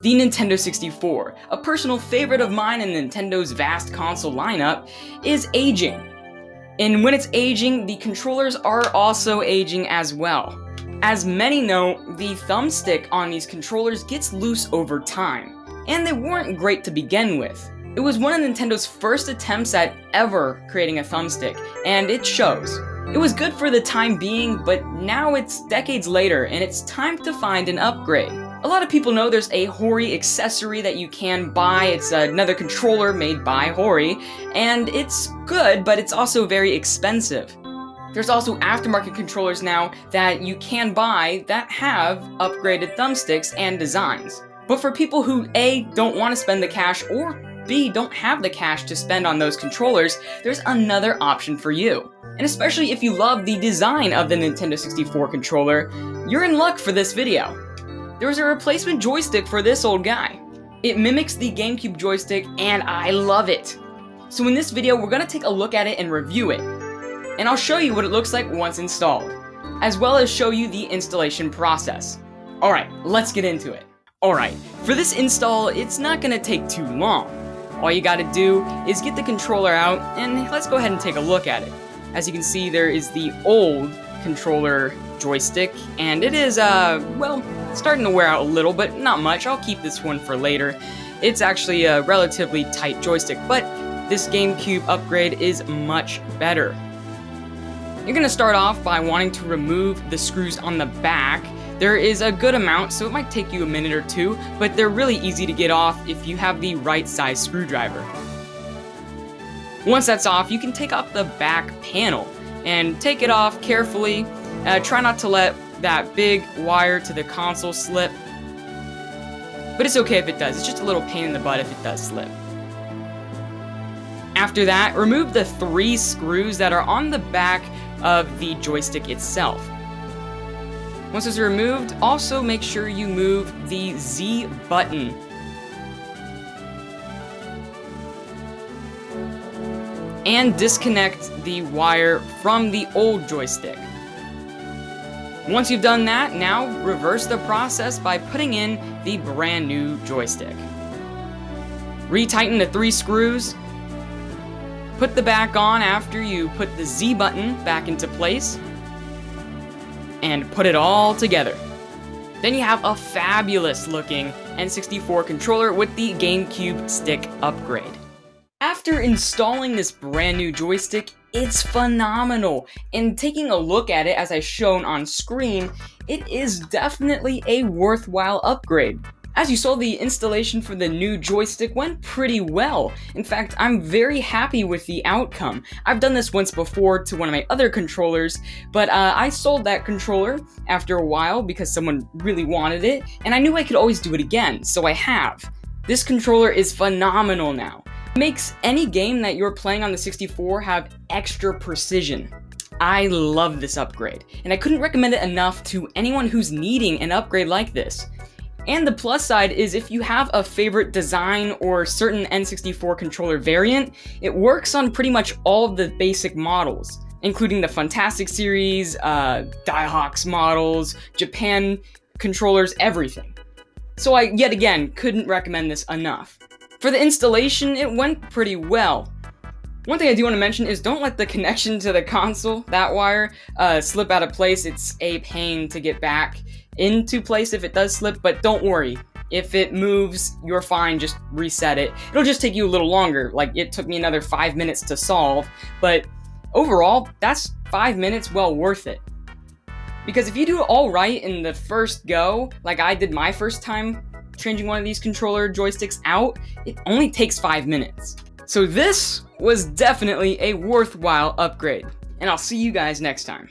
The Nintendo 64, a personal favorite of mine in Nintendo's vast console lineup, is aging. And when it's aging, the controllers are also aging as well. As many know, the thumbstick on these controllers gets loose over time, and they weren't great to begin with. It was one of Nintendo's first attempts at ever creating a thumbstick, and it shows. It was good for the time being, but now it's decades later, and it's time to find an upgrade. A lot of people know there's a Hori accessory that you can buy. It's another controller made by Hori, and it's good, but it's also very expensive. There's also aftermarket controllers now that you can buy that have upgraded thumbsticks and designs. But for people who A, don't want to spend the cash, or B, don't have the cash to spend on those controllers, there's another option for you. And especially if you love the design of the Nintendo 64 controller, you're in luck for this video. There's a replacement joystick for this old guy. It mimics the GameCube joystick, and I love it. So in this video, we're gonna take a look at it and review it. And I'll show you what it looks like once installed, as well as show you the installation process. Alright, let's get into it. Alright, for this install, it's not gonna take too long. All you gotta do is get the controller out, and let's go ahead and take a look at it. As you can see, there is the old controller joystick, and it is, well, starting to wear out a little, but not much. I'll keep this one for later. It's actually a relatively tight joystick, but this GameCube upgrade is much better. You're gonna start off by wanting to remove the screws on the back. There is a good amount, so it might take you a minute or two, but they're really easy to get off if you have the right size screwdriver. Once that's off, you can take off the back panel and take it off carefully. Try not to let that big wire to the console slip, but it's okay if it does. It's just a little pain in the butt if it does slip. After that, remove the 3 screws that are on the back of the joystick itself. Once those are removed, also make sure you move the Z button. And disconnect the wire from the old joystick. Once you've done that, now reverse the process by putting in the brand new joystick. Retighten the 3 screws. Put the back on after you put the Z button back into place. And put it all together. Then you have a fabulous looking N64 controller with the GameCube stick upgrade. After installing this brand new joystick, it's phenomenal, and taking a look at it as I've shown on screen, it is definitely a worthwhile upgrade. As you saw, the installation for the new joystick went pretty well. In fact, I'm very happy with the outcome. I've done this once before to one of my other controllers, but I sold that controller after a while because someone really wanted it, and I knew I could always do it again, so I have. This controller is phenomenal now. It makes any game that you're playing on the 64 have extra precision. I love this upgrade, and I couldn't recommend it enough to anyone who's needing an upgrade like this. And the plus side is if you have a favorite design or certain N64 controller variant, it works on pretty much all of the basic models, including the Fantastic series, Diehawks models, Japan controllers, everything. So I, yet again, couldn't recommend this enough. For the installation, it went pretty well. One thing I do want to mention is don't let the connection to the console, that wire, slip out of place. It's a pain to get back into place if it does slip, but don't worry. If it moves, you're fine, just reset it. It'll just take you a little longer, like it took me another 5 minutes to solve, but overall, that's 5 minutes well worth it. Because if you do it all right in the first go, like I did my first time changing one of these controller joysticks out, it only takes 5 minutes. So this was definitely a worthwhile upgrade, and I'll see you guys next time.